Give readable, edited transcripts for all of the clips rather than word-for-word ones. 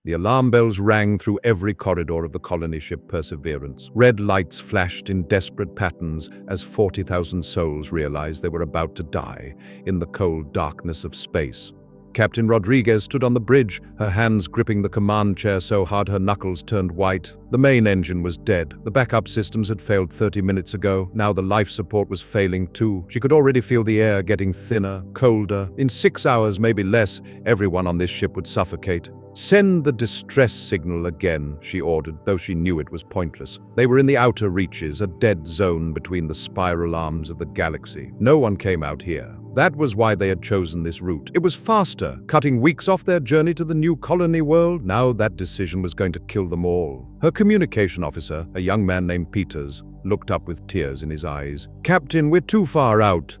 The alarm bells rang through every corridor of the colony ship Perseverance. Red lights flashed in desperate patterns as 40,000 souls realized they were about to die in the cold darkness of space. Captain Rodriguez stood on the bridge, her hands gripping the command chair so hard her knuckles turned white. The main engine was dead. The backup systems had failed 30 minutes ago. Now the life support was failing too. She could already feel the air getting thinner, colder. In 6 hours, maybe less, everyone on this ship would suffocate. "Send the distress signal again," she ordered, though she knew it was pointless. They were in the outer reaches, a dead zone between the spiral arms of the galaxy. No one came out here. That was why they had chosen this route. It was faster, cutting weeks off their journey to the new colony world. Now that decision was going to kill them all. Her communication officer, a young man named Peters, looked up with tears in his eyes. "Captain, we're too far out.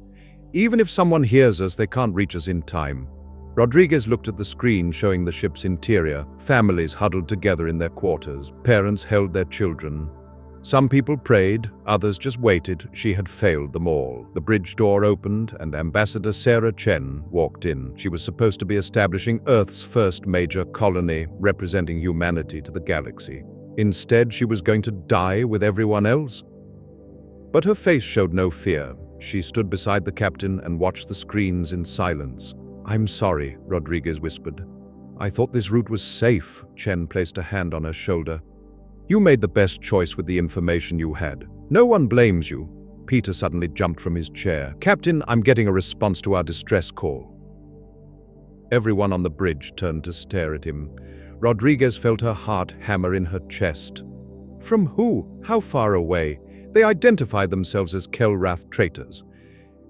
Even if someone hears us, they can't reach us in time." Rodriguez looked at the screen showing the ship's interior. Families huddled together in their quarters. Parents held their children. Some people prayed, others just waited. She had failed them all. The bridge door opened and Ambassador Sarah Chen walked in. She was supposed to be establishing Earth's first major colony, representing humanity to the galaxy. Instead, she was going to die with everyone else. But her face showed no fear. She stood beside the captain and watched the screens in silence. "I'm sorry," Rodriguez whispered. "I thought this route was safe." Chen placed a hand on her shoulder. "You made the best choice with the information you had. No one blames you." Peter suddenly jumped from his chair. "Captain, I'm getting a response to our distress call." Everyone on the bridge turned to stare at him. Rodriguez felt her heart hammer in her chest. From who? How far away? They identified themselves as Kellrath traitors.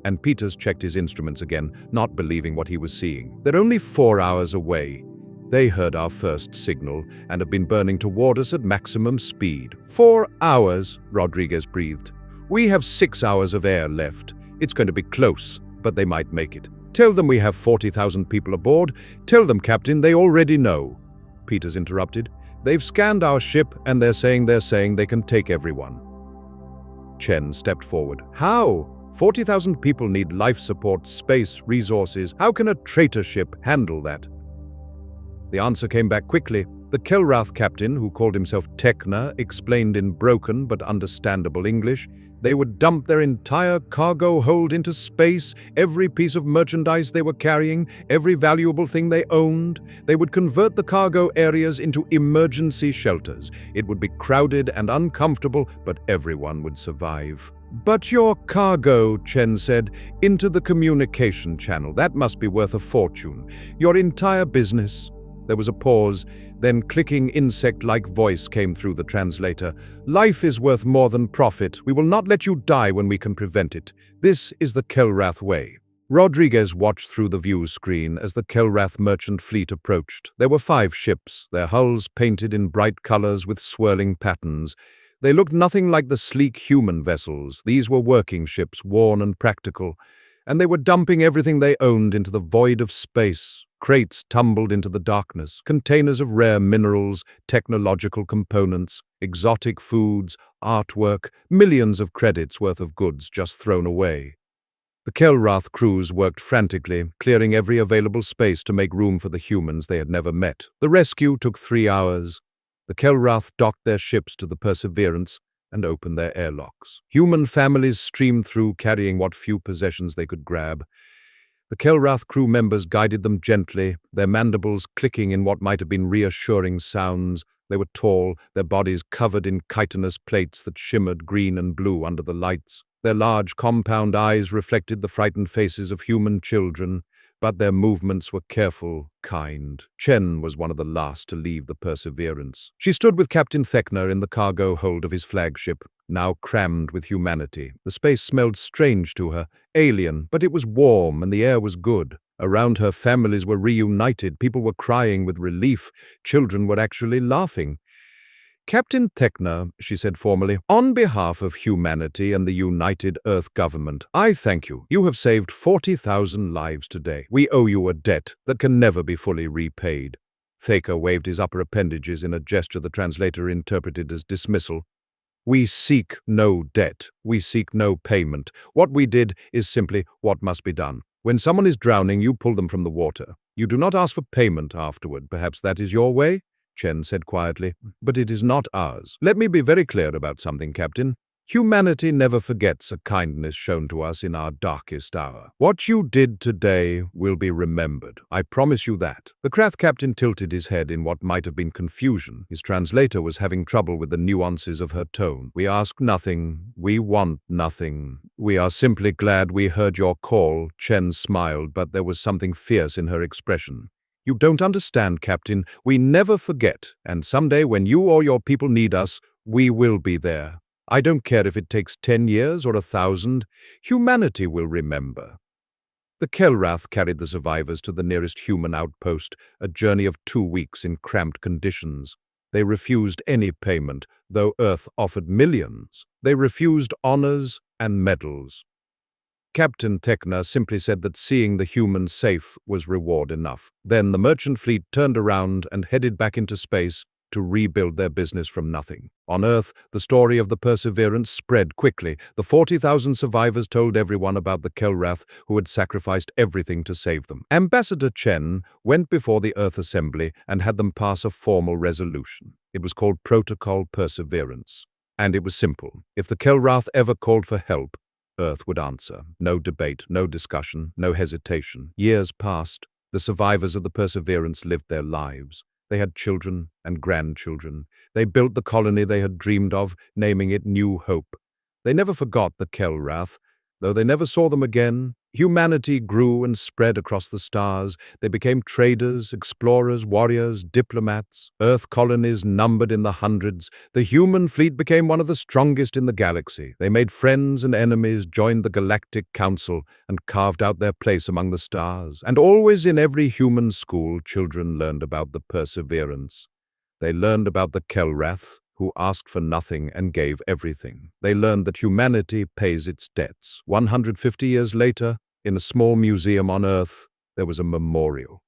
And Peters checked his instruments again, not believing what he was seeing. "They're only 4 hours away. They heard our first signal and have been burning toward us at maximum speed." 4 hours, Rodriguez breathed. "We have 6 hours of air left. It's going to be close, but they might make it. Tell them we have 40,000 people aboard. Tell them, Captain, they already know." Peters interrupted. "They've scanned our ship and they're saying they can take everyone." Chen stepped forward. "How? 40,000 people need life support, space, resources. How can a traitor ship handle that?" The answer came back quickly. The Kelrath captain, who called himself Techna, explained in broken but understandable English. They would dump their entire cargo hold into space, every piece of merchandise they were carrying, every valuable thing they owned. They would convert the cargo areas into emergency shelters. It would be crowded and uncomfortable, but everyone would survive. "But your cargo," Chen said, "into the communication channel. That must be worth a fortune. Your entire business." There was a pause, then clicking insect-like voice came through the translator. "Life is worth more than profit. We will not let you die when we can prevent it. This is the Kelrath way." Rodriguez watched through the view screen as the Kelrath merchant fleet approached. There were 5 ships, their hulls painted in bright colors with swirling patterns. They looked nothing like the sleek human vessels. These were working ships, worn and practical, and they were dumping everything they owned into the void of space. Crates tumbled into the darkness, containers of rare minerals, technological components, exotic foods, artwork, millions of credits worth of goods just thrown away. The Kelrath crews worked frantically, clearing every available space to make room for the humans they had never met. The rescue took 3 hours. The Kelrath docked their ships to the Perseverance and opened their airlocks. Human families streamed through, carrying what few possessions they could grab. The Kelrath crew members guided them gently, their mandibles clicking in what might have been reassuring sounds. They were tall, their bodies covered in chitinous plates that shimmered green and blue under the lights. Their large compound eyes reflected the frightened faces of human children, but their movements were careful, kind. Chen was one of the last to leave the Perseverance. She stood with Captain Thechner in the cargo hold of his flagship, now crammed with humanity. The space smelled strange to her, alien, but it was warm and the air was good. Around her, families were reunited, people were crying with relief, children were actually laughing. "Captain Thechner," she said formally, "on behalf of humanity and the United Earth Government, I thank you. You have saved 40,000 lives today. We owe you a debt that can never be fully repaid." Thechner waved his upper appendages in a gesture the translator interpreted as dismissal. "We seek no debt. We seek no payment. What we did is simply what must be done. When someone is drowning, you pull them from the water. You do not ask for payment afterward. Perhaps that is your way?" Chen said quietly, "but it is not ours. Let me be very clear about something, Captain. Humanity never forgets a kindness shown to us in our darkest hour. What you did today will be remembered. I promise you that." The Kelrath captain tilted his head in what might have been confusion. His translator was having trouble with the nuances of her tone. "We ask nothing. We want nothing. We are simply glad we heard your call." Chen smiled, but there was something fierce in her expression. "You don't understand, Captain. We never forget, and someday when you or your people need us, we will be there. I don't care if it takes 10 years or 1,000, humanity will remember." The Kelrath carried the survivors to the nearest human outpost, a journey of 2 weeks in cramped conditions. They refused any payment, though Earth offered millions. They refused honors and medals. Captain Techner simply said that seeing the humans safe was reward enough. Then the merchant fleet turned around and headed back into space to rebuild their business from nothing. On Earth, the story of the Perseverance spread quickly. The 40,000 survivors told everyone about the Kelrath who had sacrificed everything to save them. Ambassador Chen went before the Earth Assembly and had them pass a formal resolution. It was called Protocol Perseverance. And it was simple. If the Kelrath ever called for help, Earth would answer. No debate, no discussion, no hesitation. Years passed. The survivors of the Perseverance lived their lives. They had children and grandchildren. They built the colony they had dreamed of, naming it New Hope. They never forgot the Kelrath, though they never saw them again. Humanity grew and spread across the stars. They became traders, explorers, warriors, diplomats. Earth colonies numbered in the hundreds. The human fleet became one of the strongest in the galaxy. They made friends and enemies, joined the Galactic Council, and carved out their place among the stars. And always in every human school, children learned about the Perseverance. They learned about the Kelrath, who asked for nothing and gave everything. They learned that humanity pays its debts. 150 years later, in a small museum on Earth, there was a memorial.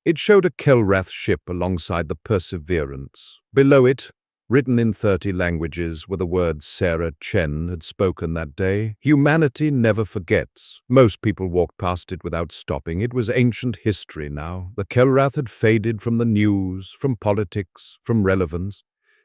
It showed a Kelrath ship alongside the Perseverance. Below it, written in 30 languages, were the words Sarah Chen had spoken that day. Humanity never forgets. Most people walked past it without stopping. It was ancient history now. The Kelrath had faded from the news, from politics, from relevance.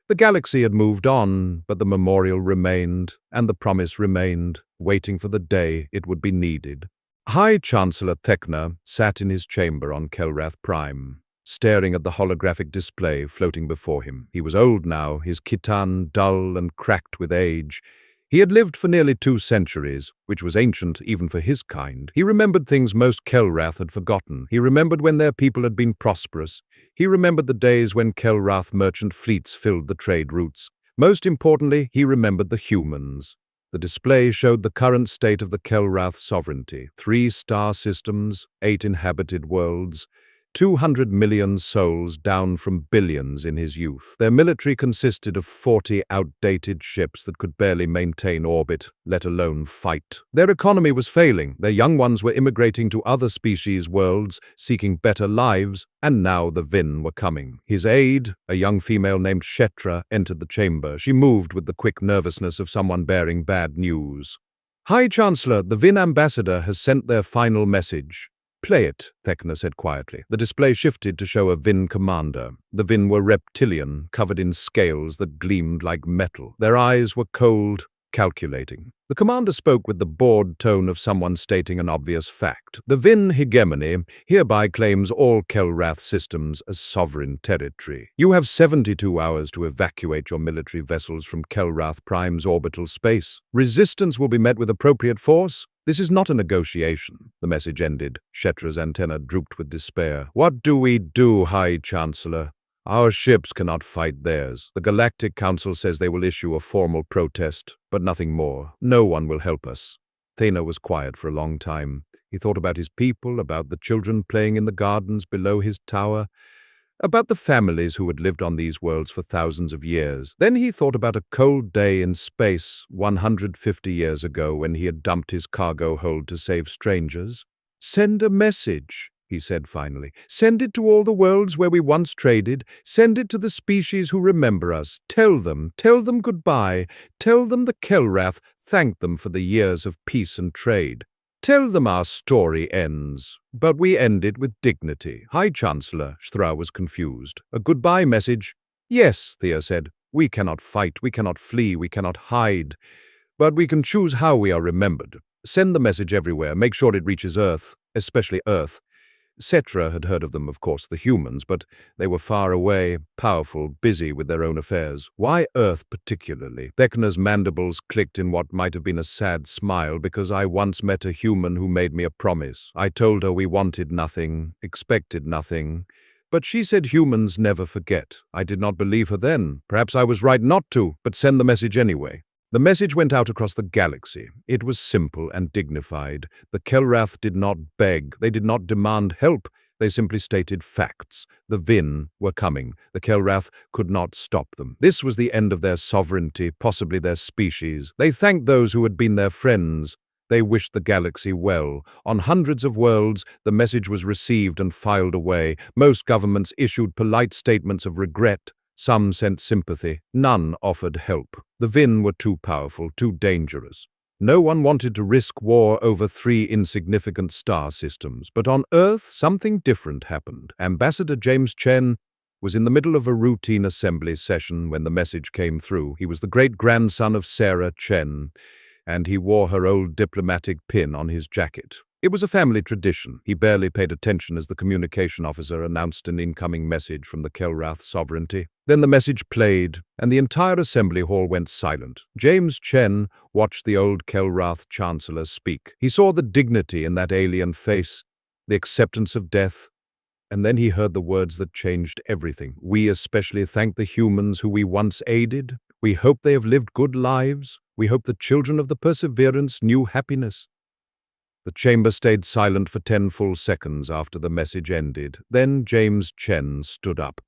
The galaxy had moved on, but the memorial remained, and the promise remained, waiting for the day it would be needed. High Chancellor Techner sat in his chamber on Kellrath Prime, staring at the holographic display floating before him. He was old now, his khitan dull and cracked with age. He had lived for nearly 2 centuries, which was ancient even for his kind. He remembered things most Kelrath had forgotten. He remembered when their people had been prosperous. He remembered the days when Kelrath merchant fleets filled the trade routes. Most importantly, he remembered the humans. The display showed the current state of the Kelrath sovereignty. 3 star systems, 8 inhabited worlds, 200 million souls down from billions in his youth. Their military consisted of 40 outdated ships that could barely maintain orbit, let alone fight. Their economy was failing. Their young ones were immigrating to other species' worlds, seeking better lives, and now the Vin were coming. His aide, a young female named Shatter, entered the chamber. She moved with the quick nervousness of someone bearing bad news. "High Chancellor, the Vin ambassador has sent their final message." "Play it," Techner said quietly. The display shifted to show a Vin commander. The Vin were reptilian, covered in scales that gleamed like metal. Their eyes were cold, calculating. The commander spoke with the bored tone of someone stating an obvious fact. "The Vin hegemony hereby claims all Kelrath systems as sovereign territory. You have 72 hours to evacuate your military vessels from Kelrath Prime's orbital space. Resistance will be met with appropriate force. This is not a negotiation." The message ended. Shettra's antenna drooped with despair. "What do we do, High Chancellor? Our ships cannot fight theirs. The Galactic Council says they will issue a formal protest, but nothing more. No one will help us." Thena was quiet for a long time. He thought about his people, about the children playing in the gardens below his tower, about the families who had lived on these worlds for thousands of years. Then he thought about a cold day in space 150 years ago when he had dumped his cargo hold to save strangers. "Send a message," he said finally. "Send it to all the worlds where we once traded. Send it to the species who remember us. Tell them goodbye. Tell them the Kelrath thanked them for the years of peace and trade. Tell them our story ends, but we end it with dignity. Hi, Chancellor, Thra was confused. A goodbye message? Yes, Thea said. We cannot fight, we cannot flee, we cannot hide. But we can choose how we are remembered. Send the message everywhere, make sure it reaches Earth, especially Earth. Cetra had heard of them, of course, the humans, but they were far away, powerful, busy with their own affairs. Why Earth particularly? Vecna's mandibles clicked in what might have been a sad smile, because I once met a human who made me a promise. I told her we wanted nothing, expected nothing. But she said humans never forget. I did not believe her then. Perhaps I was right not to, but send the message anyway. The message went out across the galaxy. It was simple and dignified. The Kelrath did not beg. They did not demand help. They simply stated facts. The Vin were coming. The Kelrath could not stop them. This was the end of their sovereignty, possibly their species. They thanked those who had been their friends. They wished the galaxy well. On hundreds of worlds, the message was received and filed away. Most governments issued polite statements of regret. Some sent sympathy. None offered help. The Vin were too powerful, too dangerous. No one wanted to risk war over 3 insignificant star systems. But on Earth, something different happened. Ambassador James Chen was in the middle of a routine assembly session when the message came through. He was the great-grandson of Sarah Chen, and he wore her old diplomatic pin on his jacket. It was a family tradition. He barely paid attention as the communication officer announced an incoming message from the Kellrath sovereignty. Then the message played, and the entire assembly hall went silent. James Chen watched the old Kellrath Chancellor speak. He saw the dignity in that alien face, the acceptance of death, and then he heard the words that changed everything. We especially thank the humans who we once aided. We hope they have lived good lives. We hope the children of the Perseverance knew happiness. The chamber stayed silent for 10 full seconds after the message ended. Then James Chen stood up.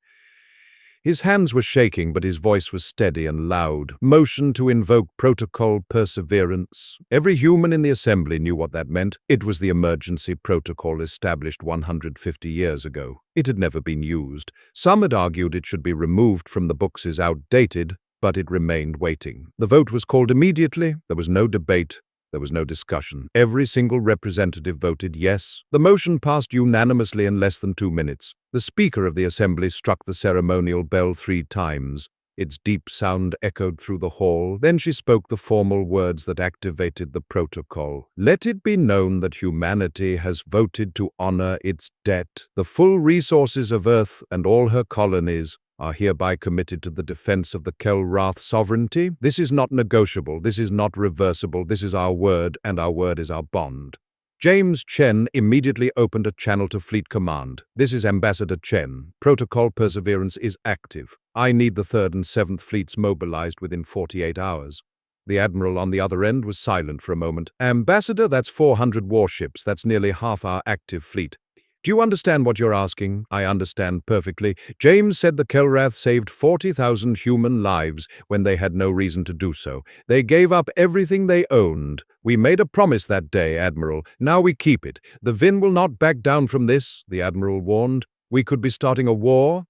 His hands were shaking, but his voice was steady and loud. Motion to invoke protocol Perseverance. Every human in the assembly knew what that meant. It was the emergency protocol established 150 years ago. It had never been used. Some had argued it should be removed from the books as outdated, but it remained waiting. The vote was called immediately. There was no debate. There was no discussion. Every single representative voted yes. The motion passed unanimously in less than 2 minutes. The Speaker of the Assembly struck the ceremonial bell 3 times. Its deep sound echoed through the hall. Then she spoke the formal words that activated the protocol. Let it be known that humanity has voted to honor its debt. The full resources of Earth and all her colonies are hereby committed to the defense of the Kellrath sovereignty. This is not negotiable, this is not reversible, this is our word, and our word is our bond. James Chen immediately opened a channel to Fleet Command. This is Ambassador Chen. Protocol Perseverance is active. I need the 3rd and 7th Fleets mobilized within 48 hours. The Admiral on the other end was silent for a moment. Ambassador, that's 400 warships. That's nearly half our active fleet. Do you understand what you're asking? I understand perfectly. James said the Kelrath saved 40,000 human lives when they had no reason to do so. They gave up everything they owned. We made a promise that day, Admiral. Now we keep it. The Vin will not back down from this, the Admiral warned. We could be starting a war.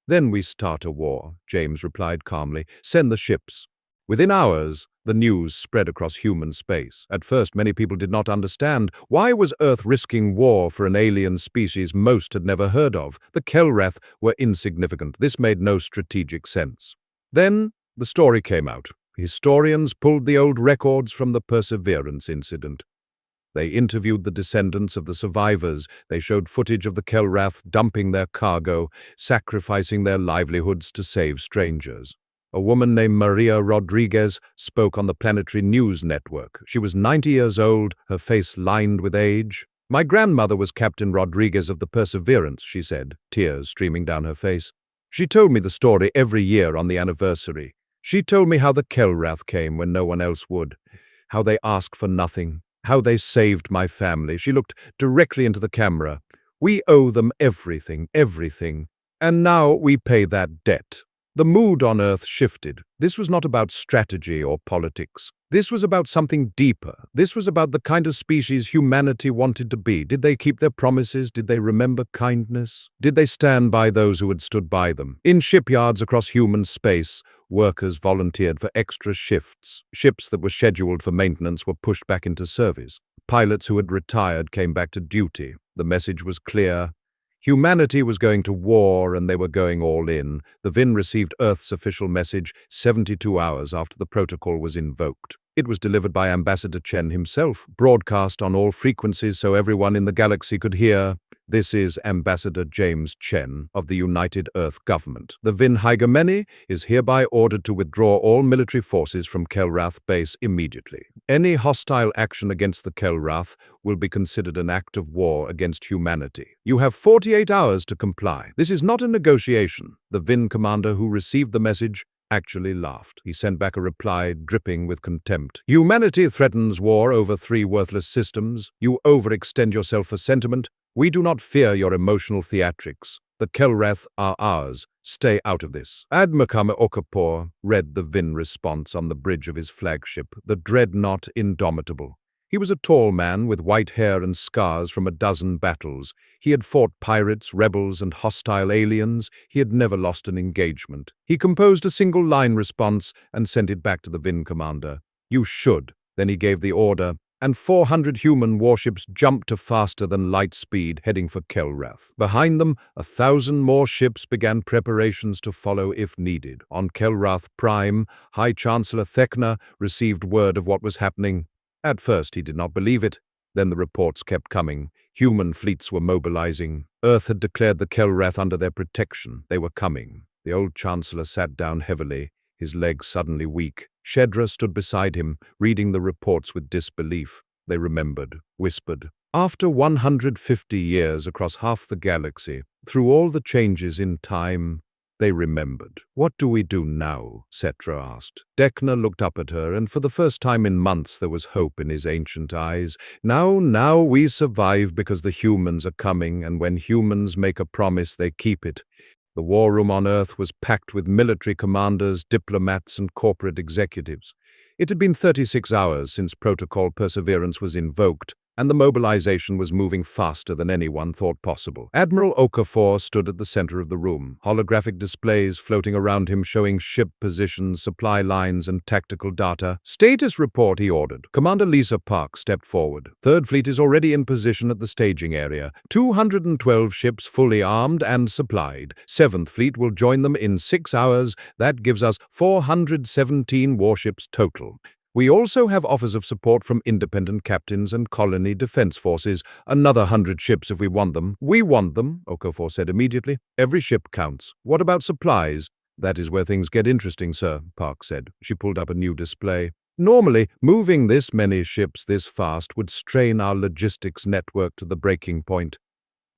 Then we start a war, James replied calmly. Send the ships. Within hours, the news spread across human space. At first, many people did not understand. Why was Earth risking war for an alien species most had never heard of? The Kelrath were insignificant. This made no strategic sense. Then, the story came out. Historians pulled the old records from the Perseverance incident. They interviewed the descendants of the survivors. They showed footage of the Kelrath dumping their cargo, sacrificing their livelihoods to save strangers. A woman named Maria Rodriguez spoke on the Planetary News Network. She was 90 years old, her face lined with age. My grandmother was Captain Rodriguez of the Perseverance, she said, tears streaming down her face. She told me the story every year on the anniversary. She told me how the Kelrath came when no one else would, how they asked for nothing, how they saved my family. She looked directly into the camera. We owe them everything, everything, and now we pay that debt. The mood on Earth shifted. This was not about strategy or politics. This was about something deeper. This was about the kind of species humanity wanted to be. Did they keep their promises? Did they remember kindness? Did they stand by those who had stood by them? In shipyards across human space, workers volunteered for extra shifts. Ships that were scheduled for maintenance were pushed back into service. Pilots who had retired came back to duty. The message was clear. Humanity was going to war, and they were going all in. The VIN received Earth's official message 72 hours after the protocol was invoked. It was delivered by Ambassador Chen himself, broadcast on all frequencies so everyone in the galaxy could hear. This is Ambassador James Chen of the United Earth Government. The VIN Hegemony is hereby ordered to withdraw all military forces from Kellrath base immediately. Any hostile action against the Kelrath will be considered an act of war against humanity. You have 48 hours to comply. This is not a negotiation. The VIN commander who received the message actually laughed. He sent back a reply dripping with contempt. Humanity threatens war over 3 worthless systems. You overextend yourself for sentiment. We do not fear your emotional theatrics. The Kelrath are ours. Stay out of this. Admiral Okafor read the VIN response on the bridge of his flagship, the dreadnought Indomitable. He was a tall man with white hair and scars from a dozen battles. He had fought pirates, rebels, and hostile aliens. He had never lost an engagement. He composed a single-line response and sent it back to the VIN commander. You should. Then he gave the order, and 400 human warships jumped to faster than light speed, heading for Kelrath. Behind them, 1,000 more ships began preparations to follow if needed. On Kellrath Prime, High Chancellor Thekna received word of what was happening. At first he did not believe it. Then the reports kept coming. Human fleets were mobilizing. Earth had declared the Kelrath under their protection. They were coming. The old Chancellor sat down heavily, his legs suddenly weak. Shedra stood beside him, reading the reports with disbelief. They remembered, whispered. After 150 years across half the galaxy, through all the changes in time, they remembered. What do we do now? Cetra asked. Dekna looked up at her, and for the first time in months there was hope in his ancient eyes. Now we survive because the humans are coming, and when humans make a promise, they keep it. The war room on Earth was packed with military commanders, diplomats, and corporate executives. It had been 36 hours since Protocol Perseverance was invoked, and the mobilization was moving faster than anyone thought possible. Admiral Okafor stood at the center of the room, holographic displays floating around him showing ship positions, supply lines, and tactical data. Status report, he ordered. Commander Lisa Park stepped forward. Third Fleet is already in position at the staging area. 212 ships fully armed and supplied. 7th Fleet will join them in 6 hours. That gives us 417 warships total. We also have offers of support from independent captains and colony defense forces. Another 100 ships if we want them. We want them, Okafor said immediately. Every ship counts. What about supplies? That is where things get interesting, sir, Park said. She pulled up a new display. Normally, moving this many ships this fast would strain our logistics network to the breaking point.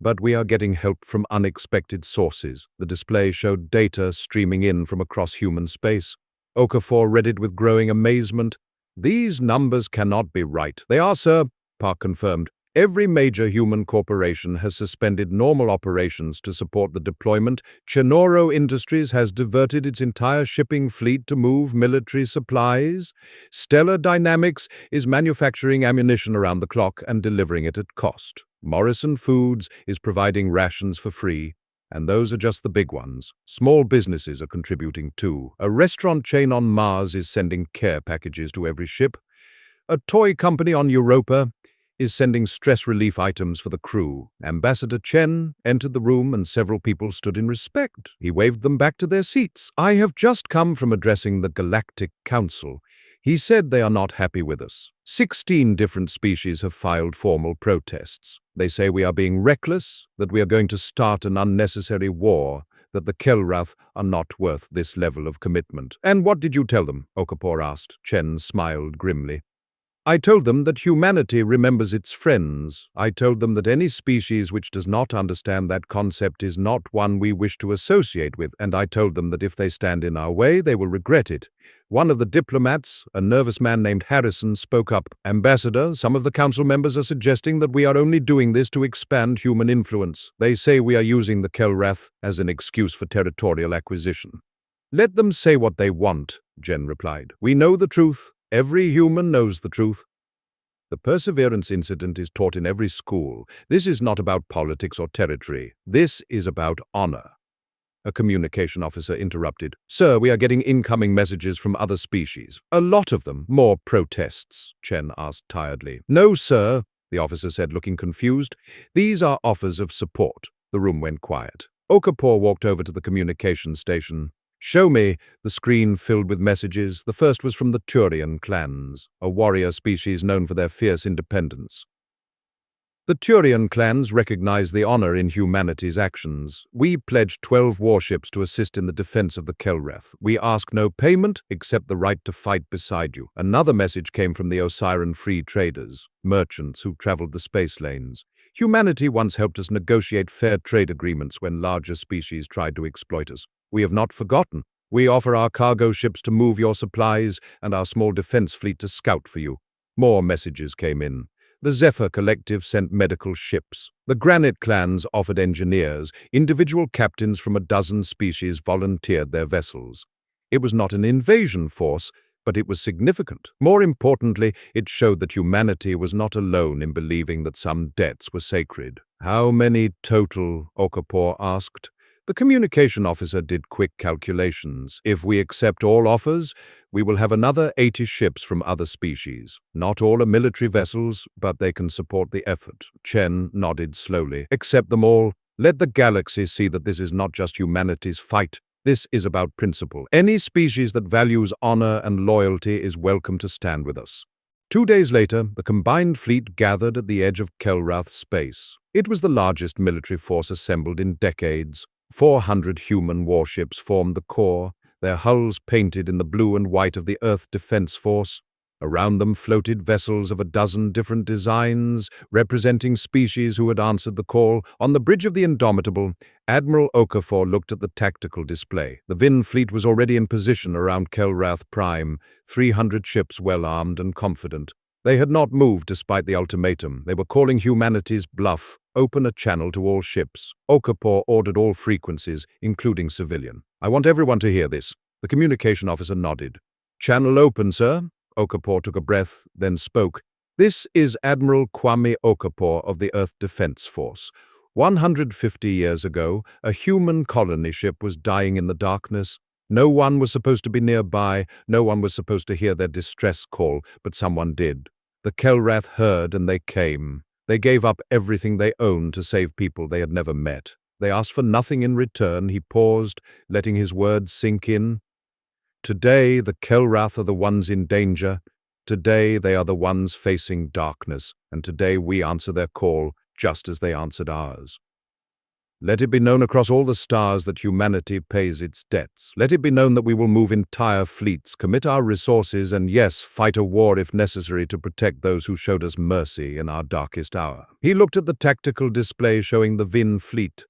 But we are getting help from unexpected sources. The display showed data streaming in from across human space. Okafor read it with growing amazement. These numbers cannot be right. They are, sir, Park confirmed. Every major human corporation has suspended normal operations to support the deployment. Chenoro Industries has diverted its entire shipping fleet to move military supplies. Stellar Dynamics is manufacturing ammunition around the clock and delivering it at cost. Morrison Foods is providing rations for free. And those are just the big ones. Small businesses are contributing too. A restaurant chain on Mars is sending care packages to every ship. A toy company on Europa is sending stress relief items for the crew. Ambassador Chen entered the room and several people stood in respect. He waved them back to their seats. I have just come from addressing the Galactic Council. He said they are not happy with us. 16 different species have filed formal protests. They say we are being reckless, that we are going to start an unnecessary war, that the Kelrath are not worth this level of commitment. And what did you tell them? Okafor asked. Chen smiled grimly. I told them that humanity remembers its friends. I told them that any species which does not understand that concept is not one we wish to associate with, and I told them that if they stand in our way, they will regret it. One of the diplomats, a nervous man named Harrison, spoke up. Ambassador, some of the council members are suggesting that we are only doing this to expand human influence. They say we are using the Kelrath as an excuse for territorial acquisition. Let them say what they want, Jen replied. We know the truth. Every human knows the truth. The Perseverance incident is taught in every school. This is not about politics or territory. This is about honor. A communication officer interrupted. Sir, we are getting incoming messages from other species. A lot of them. More protests, Chen asked tiredly. No, sir. the officer said, looking confused. "These are offers of support." The room went quiet. Okafor walked over to the communication station. "Show me." The screen filled with messages. The first was from the Turian clans, a warrior species known for their fierce independence. The Turian clans recognize the honor in humanity's actions. "We pledge 12 warships to assist in the defense of the Kelrath. We ask no payment except the right to fight beside you." Another message came from the Osiran free traders, merchants who traveled the space lanes. "Humanity once helped us negotiate fair trade agreements when larger species tried to exploit us. We have not forgotten. We offer our cargo ships to move your supplies and our small defense fleet to scout for you." More messages came in. The Zephyr Collective sent medical ships. The Granite clans offered engineers. Individual captains from a dozen species volunteered their vessels. It was not an invasion force, but it was significant. More importantly, it showed that humanity was not alone in believing that some debts were sacred. "How many total?" Okafor asked. The communication officer did quick calculations. "If we accept all offers, we will have another 80 ships from other species. Not all are military vessels, but they can support the effort." Chen nodded slowly. "Accept them all. Let the galaxy see that this is not just humanity's fight. This is about principle. Any species that values honor and loyalty is welcome to stand with us." 2 days later, the combined fleet gathered at the edge of Kellrath space. It was the largest military force assembled in decades. 400 human warships formed the core, their hulls painted in the blue and white of the Earth Defense Force. Around them floated vessels of a dozen different designs, representing species who had answered the call. On the bridge of the Indomitable, Admiral Okafor looked at the tactical display. The Vin fleet was already in position around Kellrath Prime, 300 ships well-armed and confident. They had not moved despite the ultimatum. They were calling humanity's bluff. "Open a channel to all ships." Okafor ordered all frequencies, including civilian. "I want everyone to hear this." The communication officer nodded. "Channel open, sir." Okafor took a breath, then spoke. "This is Admiral Kwame Okafor of the Earth Defense Force. 150 years ago, a human colony ship was dying in the darkness. No one was supposed to be nearby, no one was supposed to hear their distress call, but someone did. The Kelrath heard and they came. They gave up everything they owned to save people they had never met. They asked for nothing in return." He paused, letting his words sink in. "Today, the Kelrath are the ones in danger. Today, they are the ones facing darkness, and today we answer their call just as they answered ours. Let it be known across all the stars that humanity pays its debts. Let it be known that we will move entire fleets, commit our resources, and yes, fight a war if necessary to protect those who showed us mercy in our darkest hour." He looked at the tactical display showing the Vin fleet.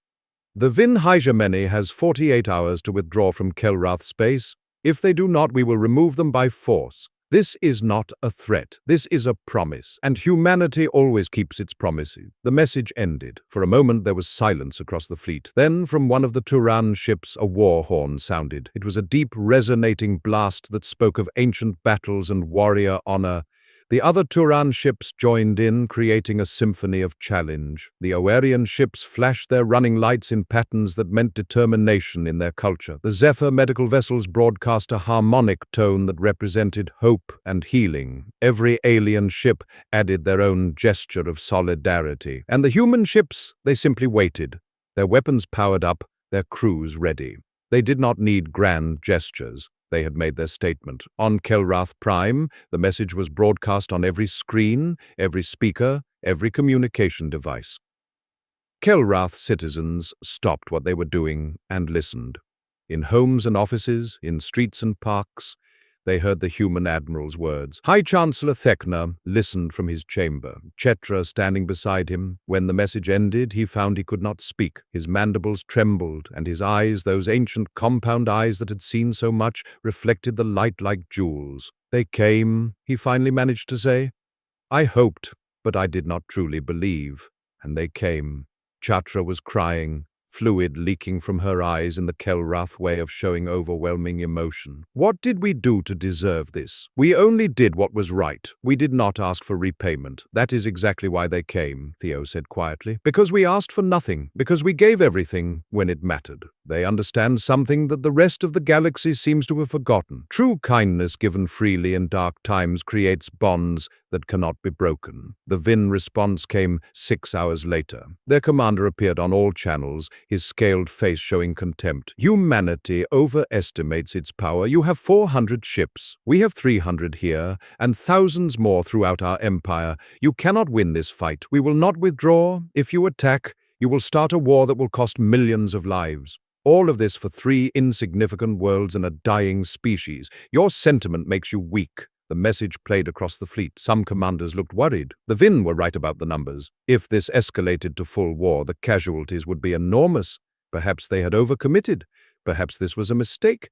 "The Vin Hegemony has 48 hours to withdraw from Kellrath space. If they do not, we will remove them by force. This is not a threat. This is a promise, and humanity always keeps its promises." The message ended. For a moment there was silence across the fleet. Then, from one of the Turan ships, a war horn sounded. It was a deep, resonating blast that spoke of ancient battles and warrior honor. The other Turan ships joined in, creating a symphony of challenge. The Oerian ships flashed their running lights in patterns that meant determination in their culture. The Zephyr medical vessels broadcast a harmonic tone that represented hope and healing. Every alien ship added their own gesture of solidarity. And the human ships, they simply waited. Their weapons powered up, their crews ready. They did not need grand gestures. They had made their statement. On Kellrath Prime, the message was broadcast on every screen, every speaker, every communication device. Kellrath citizens stopped what they were doing and listened. In homes and offices, in streets and parks, they heard the human admiral's words. High Chancellor Thekna listened from his chamber, Chetra standing beside him. When the message ended, he found he could not speak. His mandibles trembled, and his eyes, those ancient compound eyes that had seen so much, reflected the light like jewels. "They came," he finally managed to say. "I hoped, but I did not truly believe. And they came." Chatra was crying. fluid leaking from her eyes in the Kellrath way of showing overwhelming emotion. What did we do to deserve this? We only did what was right. We did not ask for repayment. That is exactly why they came, Theo said quietly. Because we asked for nothing. Because we gave everything when it mattered. They understand something that the rest of the galaxy seems to have forgotten. True kindness given freely in dark times creates bonds that cannot be broken. The Vin response came 6 hours later. Their commander appeared on all channels, his scaled face showing contempt. Humanity overestimates its power. You have 400 ships. We have 300 here, and thousands more throughout our empire. You cannot win this fight. We will not withdraw. If you attack, you will start a war that will cost millions of lives. All of this for 3 insignificant worlds and a dying species. Your sentiment makes you weak. The message played across the fleet. Some commanders looked worried. The Vin were right about the numbers. If this escalated to full war, the casualties would be enormous. Perhaps they had overcommitted. Perhaps this was a mistake.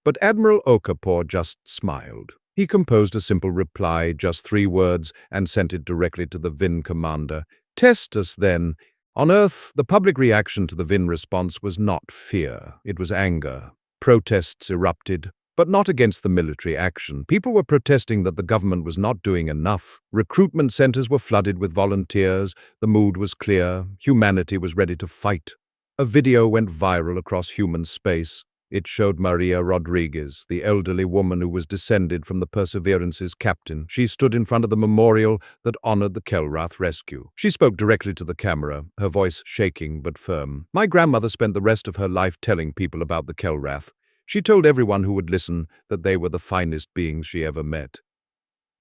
But Admiral Okafor just smiled. He composed a simple reply, just 3 words, and sent it directly to the Vin commander. Test us then. On Earth, the public reaction to the Vin response was not fear. It was anger. Protests erupted, but not against the military action. People were protesting that the government was not doing enough. Recruitment centers were flooded with volunteers. The mood was clear. Humanity was ready to fight. A video went viral across human space. It showed Maria Rodriguez, the elderly woman who was descended from the Perseverance's captain. She stood in front of the memorial that honored the Kelrath rescue. She spoke directly to the camera, her voice shaking but firm. My grandmother spent the rest of her life telling people about the Kelrath. She told everyone who would listen that they were the finest beings she ever met.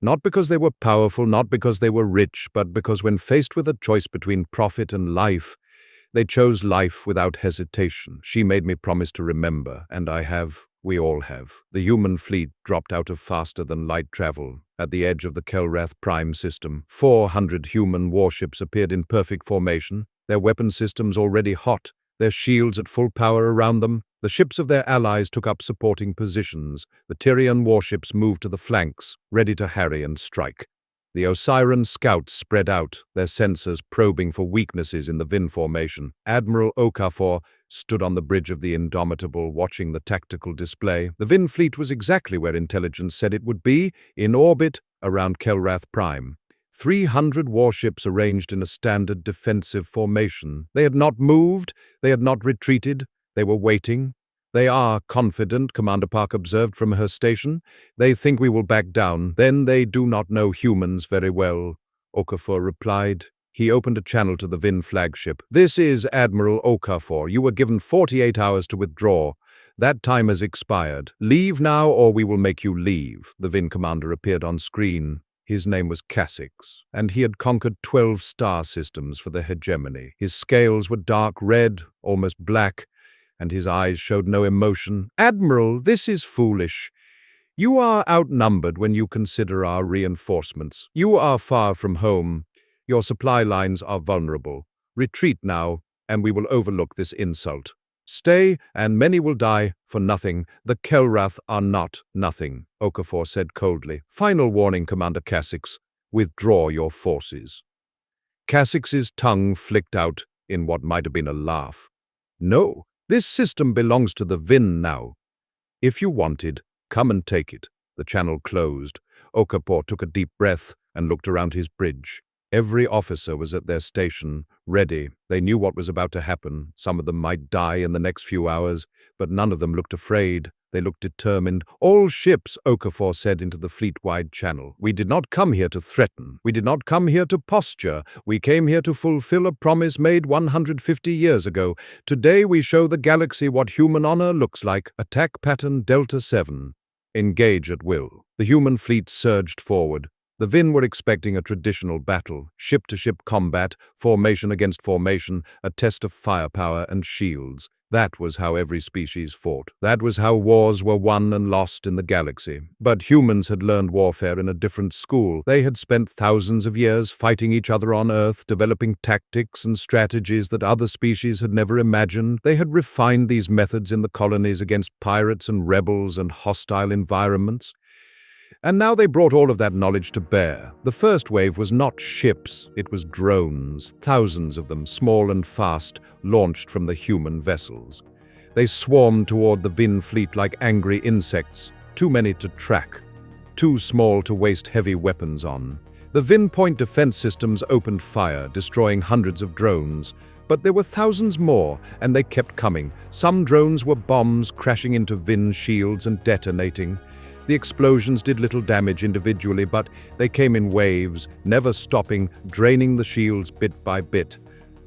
Not because they were powerful, not because they were rich, but because when faced with a choice between profit and life, they chose life without hesitation. She made me promise to remember, and I have. We all have. The human fleet dropped out of faster-than-light travel. At the edge of the Kelrath Prime system, 400 human warships appeared in perfect formation, their weapon systems already hot, their shields at full power around them. The ships of their allies took up supporting positions. The Tyrian warships moved to the flanks, ready to harry and strike. The Osiran scouts spread out, their sensors probing for weaknesses in the Vin formation. Admiral Okafor stood on the bridge of the Indomitable, watching the tactical display. The Vin fleet was exactly where intelligence said it would be, in orbit around Kellrath Prime. 300 warships arranged in a standard defensive formation. They had not moved, they had not retreated, they were waiting. They are confident, Commander Park observed from her station. They think we will back down. Then they do not know humans very well, Okafor replied. He opened a channel to the Vin flagship. This is Admiral Okafor. You were given 48 hours to withdraw. That time has expired. Leave now or we will make you leave. The Vin commander appeared on screen. His name was Cassix, and he had conquered 12 star systems for the hegemony. His scales were dark red, almost black, and his eyes showed no emotion. Admiral, this is foolish. You are outnumbered when you consider our reinforcements. You are far from home. Your supply lines are vulnerable. Retreat now, and we will overlook this insult. Stay, and many will die for nothing. The Kelrath are not nothing, Okafor said coldly. Final warning, Commander Cassix. Withdraw your forces. Cassix's tongue flicked out in what might have been a laugh. No. This system belongs to the Vin now. If you wanted, come and take it. The channel closed. Okafor took a deep breath and looked around his bridge. Every officer was at their station, ready. They knew what was about to happen. Some of them might die in the next few hours, but none of them looked afraid. They looked determined. All ships, Okafor said into the fleet-wide channel. We did not come here to threaten. We did not come here to posture. We came here to fulfill a promise made 150 years ago. Today we show the galaxy what human honor looks like. Attack pattern Delta 7. Engage at will. The human fleet surged forward. The Vin were expecting a traditional battle, ship-to-ship combat, formation against formation, a test of firepower and shields. That was how every species fought. That was how wars were won and lost in the galaxy. But humans had learned warfare in a different school. They had spent thousands of years fighting each other on Earth, developing tactics and strategies that other species had never imagined. They had refined these methods in the colonies against pirates and rebels and hostile environments. And now they brought all of that knowledge to bear. The first wave was not ships, it was drones, thousands of them, small and fast, launched from the human vessels. They swarmed toward the Vin fleet like angry insects, too many to track, too small to waste heavy weapons on. The Vin point defense systems opened fire, destroying hundreds of drones. But there were thousands more, and they kept coming. Some drones were bombs crashing into Vin shields and detonating. The explosions did little damage individually, but they came in waves, never stopping, draining the shields bit by bit.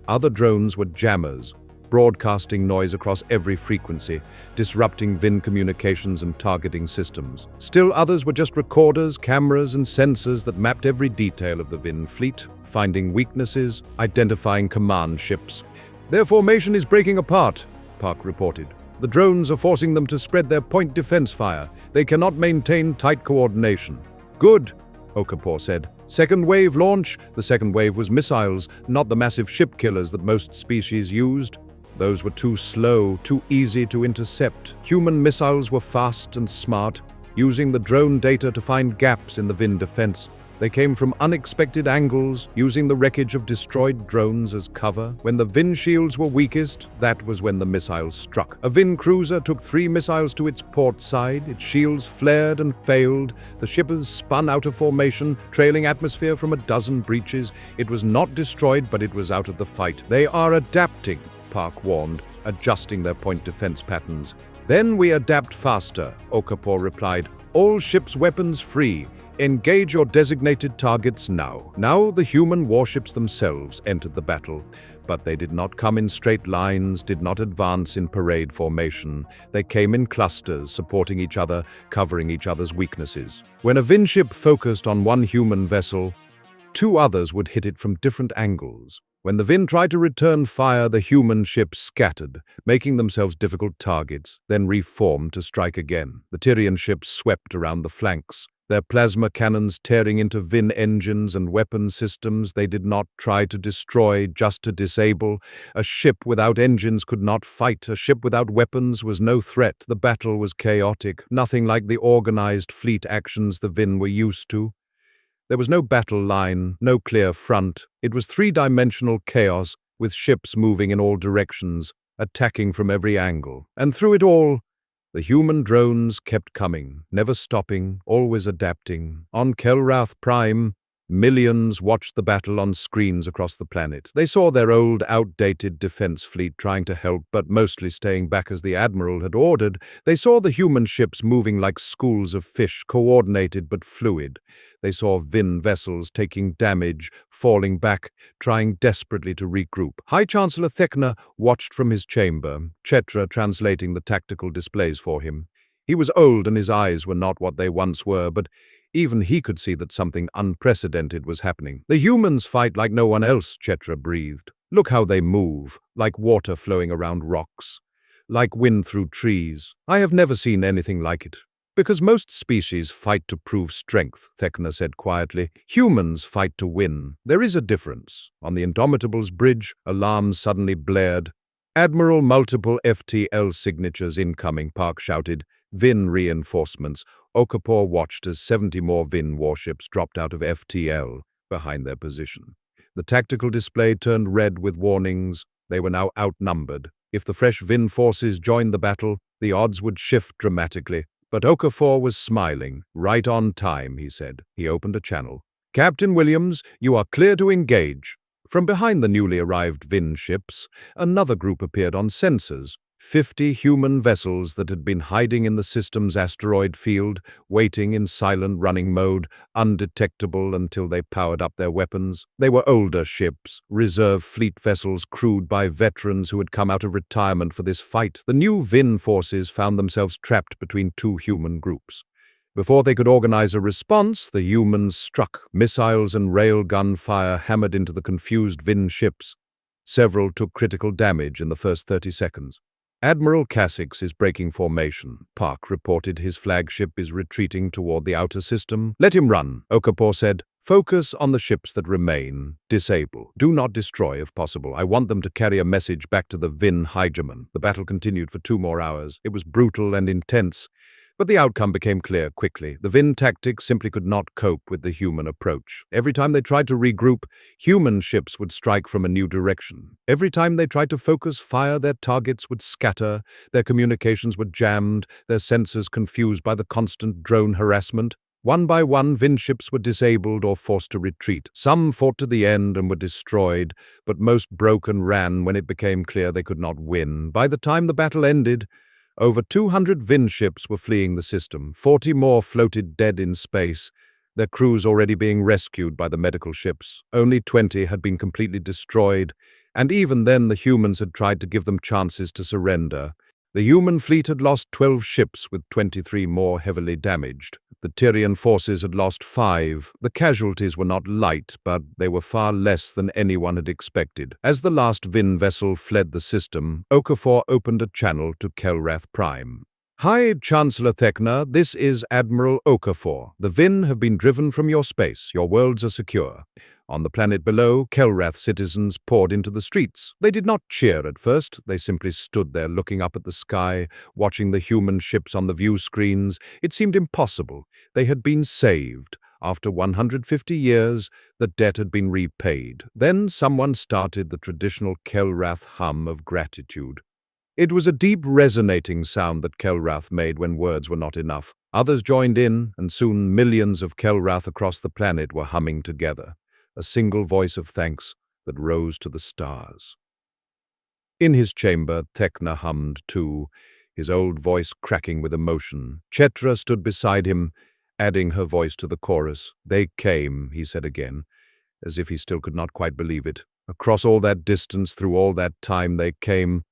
Other drones were jammers, broadcasting noise across every frequency, disrupting Vin communications and targeting systems. Still others were just recorders, cameras, and sensors that mapped every detail of the Vin fleet, finding weaknesses, identifying command ships. "Their formation is breaking apart," Park reported. "The drones are forcing them to spread their point defense fire. They cannot maintain tight coordination." "Good," Okafor said. "Second wave launch." The second wave was missiles, not the massive ship killers that most species used. Those were too slow, too easy to intercept. Human missiles were fast and smart, using the drone data to find gaps in the Vin defense. They came from unexpected angles, using the wreckage of destroyed drones as cover. When the Vin shields were weakest, that was when the missiles struck. A Vin cruiser took 3 missiles to its port side. Its shields flared and failed. The shippers spun out of formation, trailing atmosphere from a dozen breaches. It was not destroyed, but it was out of the fight. "They are adapting," Park warned, adjusting their point defense patterns. "Then we adapt faster," Okafor replied. "All ships' weapons free. Engage your designated targets now." Now the human warships themselves entered the battle, but they did not come in straight lines, did not advance in parade formation. They came in clusters, supporting each other, covering each other's weaknesses. When a Vin ship focused on one human vessel, 2 others would hit it from different angles. When the Vin tried to return fire, the human ships scattered, making themselves difficult targets, then reformed to strike again. The Tyrian ships swept around the flanks, their plasma cannons tearing into Vin engines and weapon systems. They did not try to destroy, just to disable. A ship without engines could not fight. A ship without weapons was no threat. The battle was chaotic, nothing like the organized fleet actions the Vin were used to. There was no battle line, no clear front. It was 3-dimensional chaos, with ships moving in all directions, attacking from every angle. And through it all, the human drones kept coming, never stopping, always adapting. On Kellrath Prime, millions watched the battle on screens across the planet. They saw their old, outdated defense fleet trying to help, but mostly staying back as the Admiral had ordered. They saw the human ships moving like schools of fish, coordinated but fluid. They saw Vin vessels taking damage, falling back, trying desperately to regroup. High Chancellor Thekna watched from his chamber, Chetra translating the tactical displays for him. He was old and his eyes were not what they once were, but even he could see that something unprecedented was happening. "The humans fight like no one else," Chetra breathed. "Look how they move, like water flowing around rocks, like wind through trees. I have never seen anything like it." "Because most species fight to prove strength," Thekna said quietly. "Humans fight to win. There is a difference." On the Indomitable's bridge, alarms suddenly blared. "Admiral, multiple FTL signatures incoming," Park shouted. "Vin reinforcements." Okafor watched as 70 more Vin warships dropped out of FTL behind their position. The tactical display turned red with warnings. They were now outnumbered. If the fresh Vin forces joined the battle, the odds would shift dramatically. But Okafor was smiling. "Right on time," he said. He opened a channel. "Captain Williams, you are clear to engage." From behind the newly arrived Vin ships, another group appeared on sensors. 50 human vessels that had been hiding in the system's asteroid field, waiting in silent running mode, undetectable until they powered up their weapons. They were older ships, reserve fleet vessels crewed by veterans who had come out of retirement for this fight. The new Vin forces found themselves trapped between 2 human groups. Before they could organize a response, the humans struck. Missiles and railgun fire hammered into the confused Vin ships. Several took critical damage in the first 30 seconds. "Admiral Cassix is breaking formation," Park reported. "His flagship is retreating toward the outer system." "Let him run," Okafor said. "Focus on the ships that remain. Disable. Do not destroy if possible. I want them to carry a message back to the Vin hegemon." The battle continued for 2 more hours. It was brutal and intense. But the outcome became clear quickly. The Vin tactics simply could not cope with the human approach. Every time they tried to regroup, human ships would strike from a new direction. Every time they tried to focus fire, their targets would scatter, their communications were jammed, their sensors confused by the constant drone harassment. One by one, Vin ships were disabled or forced to retreat. Some fought to the end and were destroyed, but most broke and ran when it became clear they could not win. By the time the battle ended, over 200 Vin ships were fleeing the system. 40 more floated dead in space, their crews already being rescued by the medical ships. Only 20 had been completely destroyed, and even then the humans had tried to give them chances to surrender. The human fleet had lost 12 ships, with 23 more heavily damaged. The Tyrian forces had lost 5. The casualties were not light, but they were far less than anyone had expected. As the last Vin vessel fled the system, Okafor opened a channel to Kellrath Prime. "Hi, Chancellor Thekna, this is Admiral Okafor. The Vin have been driven from your space. Your worlds are secure." On the planet below, Kelrath citizens poured into the streets. They did not cheer at first. They simply stood there looking up at the sky, watching the human ships on the view screens. It seemed impossible. They had been saved. After 150 years, the debt had been repaid. Then someone started the traditional Kelrath hum of gratitude. It was a deep, resonating sound that Kelrath made when words were not enough. Others joined in, and soon millions of Kelrath across the planet were humming together. A single voice of thanks that rose to the stars. In his chamber, Thekna hummed too, his old voice cracking with emotion. Chetra stood beside him, adding her voice to the chorus. "They came," he said again, as if he still could not quite believe it. "Across all that distance, through all that time, they came."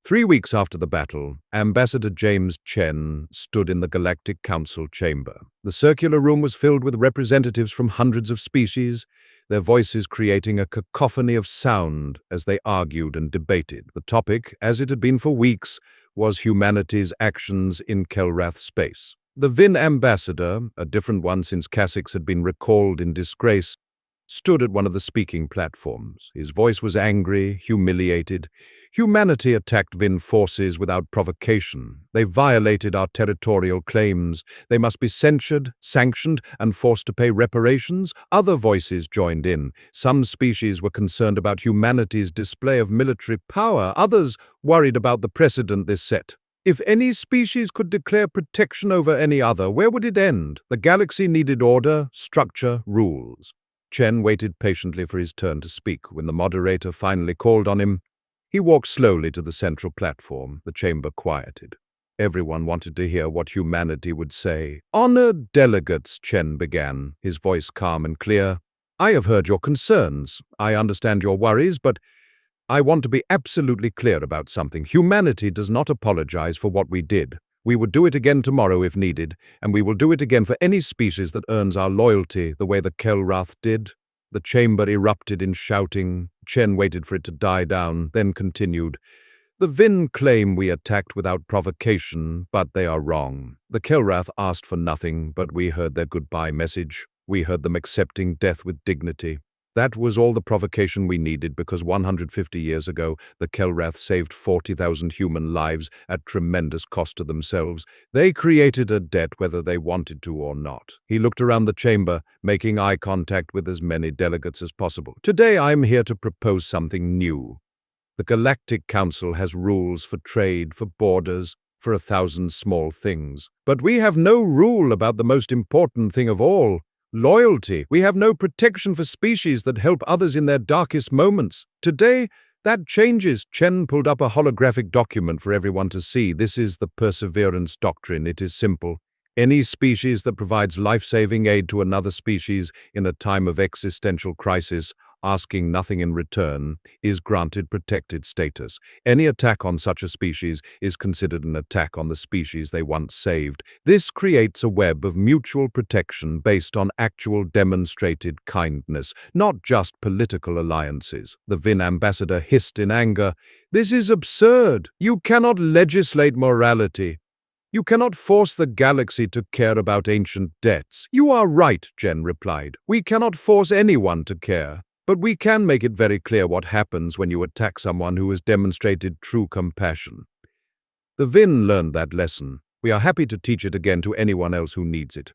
3 weeks after the battle, Ambassador James Chen stood in the Galactic Council chamber. The circular room was filled with representatives from hundreds of species, their voices creating a cacophony of sound as they argued and debated. The topic, as it had been for weeks, was humanity's actions in Kelrath space. The Vin ambassador, a different one since Cassix had been recalled in disgrace, stood at one of the speaking platforms. His voice was angry, humiliated. Humanity attacked Vin forces without provocation. They violated our territorial claims. They must be censured, sanctioned, and forced to pay reparations. Other voices joined in. Some species were concerned about humanity's display of military power. Others worried about the precedent this set. If any species could declare protection over any other, where would it end? The galaxy needed order, structure, rules. Chen waited patiently for his turn to speak. When the moderator finally called on him, he walked slowly to the central platform. The chamber quieted. Everyone wanted to hear what humanity would say. "Honored delegates," Chen began, his voice calm and clear. "I have heard your concerns. I understand your worries, but I want to be absolutely clear about something. Humanity does not apologize for what we did. We would do it again tomorrow if needed, and we will do it again for any species that earns our loyalty the way the Kelrath did." The chamber erupted in shouting. Chen waited for it to die down, then continued. "The Vin claim we attacked without provocation, but they are wrong. The Kelrath asked for nothing, but we heard their goodbye message. We heard them accepting death with dignity. That was all the provocation we needed because 150 years ago, the Kelrath saved 40,000 human lives at tremendous cost to themselves. They created a debt whether they wanted to or not." He looked around the chamber, making eye contact with as many delegates as possible. "Today I'm here to propose something new. The Galactic Council has rules for trade, for borders, for 1,000 small things. But we have no rule about the most important thing of all. Loyalty. We have no protection for species that help others in their darkest moments. Today, that changes." Chen pulled up a holographic document for everyone to see. "This is the Perseverance Doctrine. It is simple. Any species that provides life-saving aid to another species in a time of existential crisis, asking nothing in return, is granted protected status. Any attack on such a species is considered an attack on the species they once saved. This creates a web of mutual protection based on actual demonstrated kindness, not just political alliances." The Vin ambassador hissed in anger. "This is absurd. You cannot legislate morality. You cannot force the galaxy to care about ancient debts." "You are right," Jen replied. "We cannot force anyone to care. But we can make it very clear what happens when you attack someone who has demonstrated true compassion." The Vin learned that lesson. We are happy to teach it again to anyone else who needs it."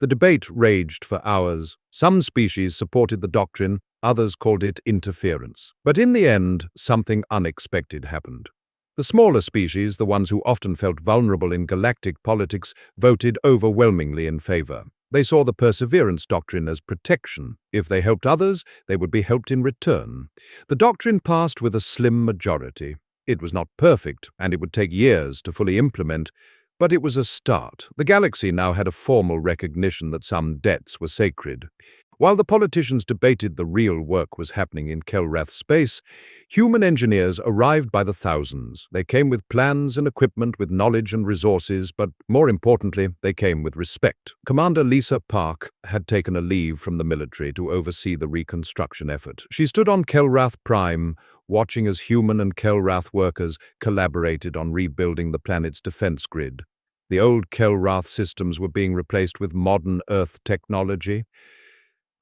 The debate raged for hours. Some species supported the doctrine, others called it interference. But in the end, something unexpected happened. The smaller species, the ones who often felt vulnerable in galactic politics, voted overwhelmingly in favor. They saw the Perseverance Doctrine as protection. If they helped others, they would be helped in return. The doctrine passed with a slim majority. It was not perfect, and it would take years to fully implement, but it was a start. The galaxy now had a formal recognition that some debts were sacred. While the politicians debated, the real work was happening in Kellrath space. Human engineers arrived by the thousands. They came with plans and equipment, with knowledge and resources, but more importantly, they came with respect. Commander Lisa Park had taken a leave from the military to oversee the reconstruction effort. She stood on Kellrath Prime, watching as human and Kellrath workers collaborated on rebuilding the planet's defense grid. The old Kellrath systems were being replaced with modern Earth technology.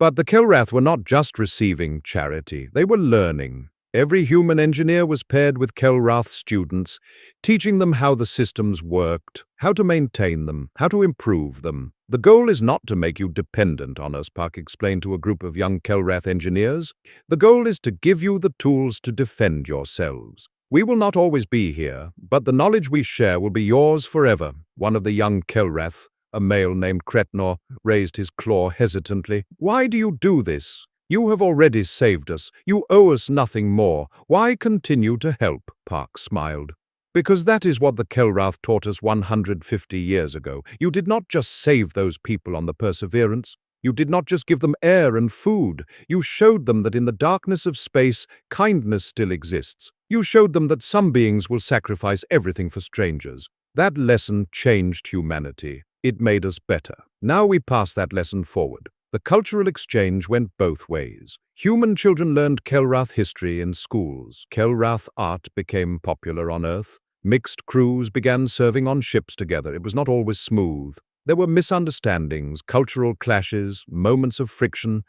But the Kelrath were not just receiving charity, they were learning. Every human engineer was paired with Kellrath students, teaching them how the systems worked, how to maintain them, how to improve them. "The goal is not to make you dependent on us," Park explained to a group of young Kellrath engineers. "The goal is to give you the tools to defend yourselves. We will not always be here, but the knowledge we share will be yours forever." One of the young Kellrath, a male named Kretnor, raised his claw hesitantly. "Why do you do this? You have already saved us. You owe us nothing more. Why continue to help?" Park smiled. "Because that is what the Kelrath taught us 150 years ago. You did not just save those people on the Perseverance. You did not just give them air and food. You showed them that in the darkness of space, kindness still exists. You showed them that some beings will sacrifice everything for strangers. That lesson changed humanity. It made us better. Now we pass that lesson forward." The cultural exchange went both ways. Human children learned Kellrath history in schools. Kellrath art became popular on Earth. Mixed crews began serving on ships together. It was not always smooth. There were misunderstandings, cultural clashes, moments of friction,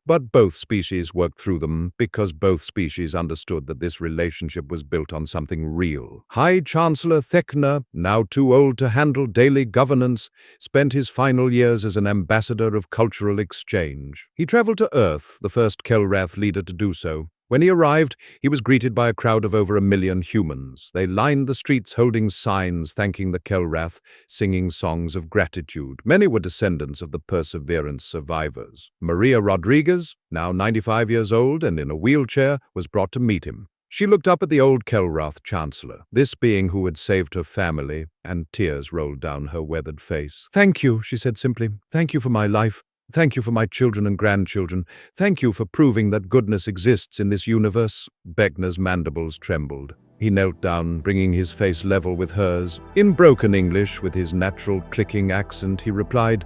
but both species worked through them because both species understood that this relationship was built on something real. High Chancellor Thekna, now too old to handle daily governance, spent his final years as an ambassador of cultural exchange. He traveled to Earth, the first Kellrath leader to do so. When he arrived, he was greeted by a crowd of over 1 million humans. They lined the streets holding signs thanking the Kellrath, singing songs of gratitude. Many were descendants of the Perseverance survivors. Maria Rodriguez, now 95 years old and in a wheelchair, was brought to meet him. She looked up at the old Kellrath Chancellor, this being who had saved her family, and tears rolled down her weathered face. "Thank you," she said simply. "Thank you for my life. Thank you for my children and grandchildren. Thank you for proving that goodness exists in this universe." Beckner's mandibles trembled. He knelt down, bringing his face level with hers. In broken English, with his natural clicking accent, he replied,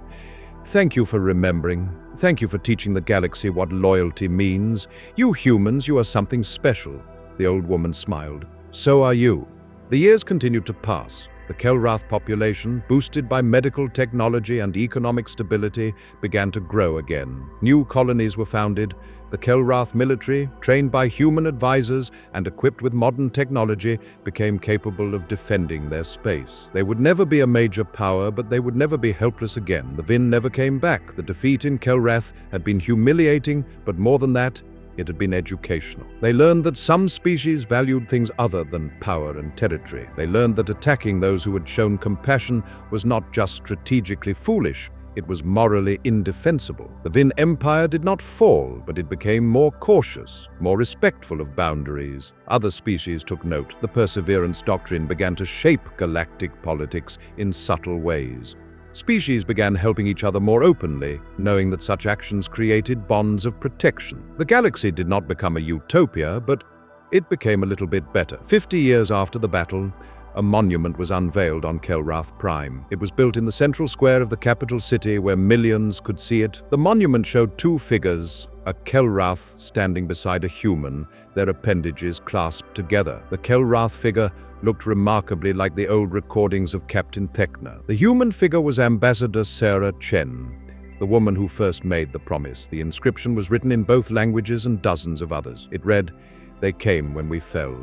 "Thank you for remembering. Thank you for teaching the galaxy what loyalty means. You humans, you are something special." The old woman smiled. "So are you." The years continued to pass. The Kellrath population, boosted by medical technology and economic stability, began to grow again. New colonies were founded. The Kellrath military, trained by human advisors and equipped with modern technology, became capable of defending their space. They would never be a major power, but they would never be helpless again. The Vin never came back. The defeat in Kellrath had been humiliating, but more than that, it had been educational. They learned that some species valued things other than power and territory. They learned that attacking those who had shown compassion was not just strategically foolish, it was morally indefensible. The Vin Empire did not fall, but it became more cautious, more respectful of boundaries. Other species took note. The Perseverance Doctrine began to shape galactic politics in subtle ways. Species began helping each other more openly, knowing that such actions created bonds of protection. The galaxy did not become a utopia, but it became a little bit better. 50 years after the battle, a monument was unveiled on Kellrath Prime. It was built in the central square of the capital city where millions could see it. The monument showed two figures, a Kelrath standing beside a human, their appendages clasped together. The Kellrath figure looked remarkably like the old recordings of Captain Thekna. The human figure was Ambassador Sarah Chen, the woman who first made the promise. The inscription was written in both languages and dozens of others. It read, "They came when we fell.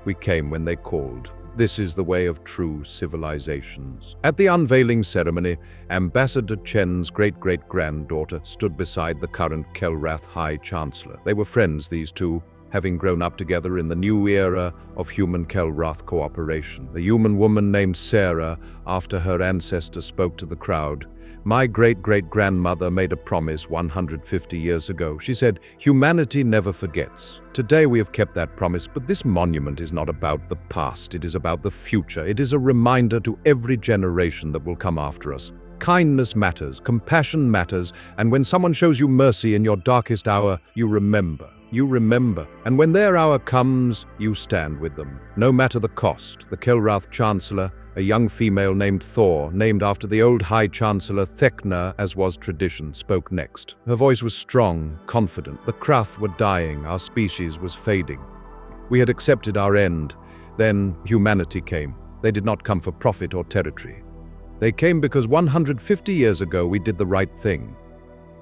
We came when they called." This is the way of true civilizations. At the unveiling ceremony, Ambassador Chen's great-great-granddaughter stood beside the current Kellrath High Chancellor. They were friends, these two, having grown up together in the new era of human-Kelrath cooperation. The human woman named Sarah, after her ancestor, spoke to the crowd. My great-great-grandmother made a promise 150 years ago. She said, "Humanity never forgets." Today we have kept that promise, but this monument is not about the past. It is about the future. It is a reminder to every generation that will come after us. Kindness matters, compassion matters, and when someone shows you mercy in your darkest hour, you remember. You remember, and when their hour comes, you stand with them, no matter the cost. The Kellrath Chancellor, a young female named Thor, named after the old High Chancellor Thecna, as was tradition, spoke next. Her voice was strong, confident. The Krath were dying, our species was fading. We had accepted our end. Then humanity came. They did not come for profit or territory. They came because 150 years ago we did the right thing.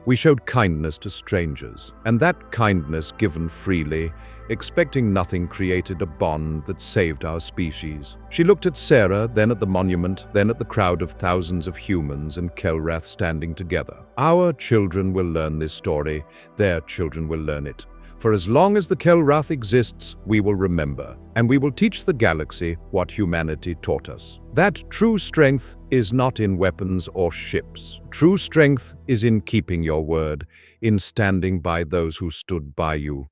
We showed kindness to strangers, and that kindness given freely, expecting nothing, created a bond that saved our species. She looked at Sarah, then at the monument, then at the crowd of thousands of humans and Kelrath standing together. Our children will learn this story, their children will learn it. For as long as the Kelrath exists, we will remember, and we will teach the galaxy what humanity taught us. That true strength is not in weapons or ships. True strength is in keeping your word, in standing by those who stood by you.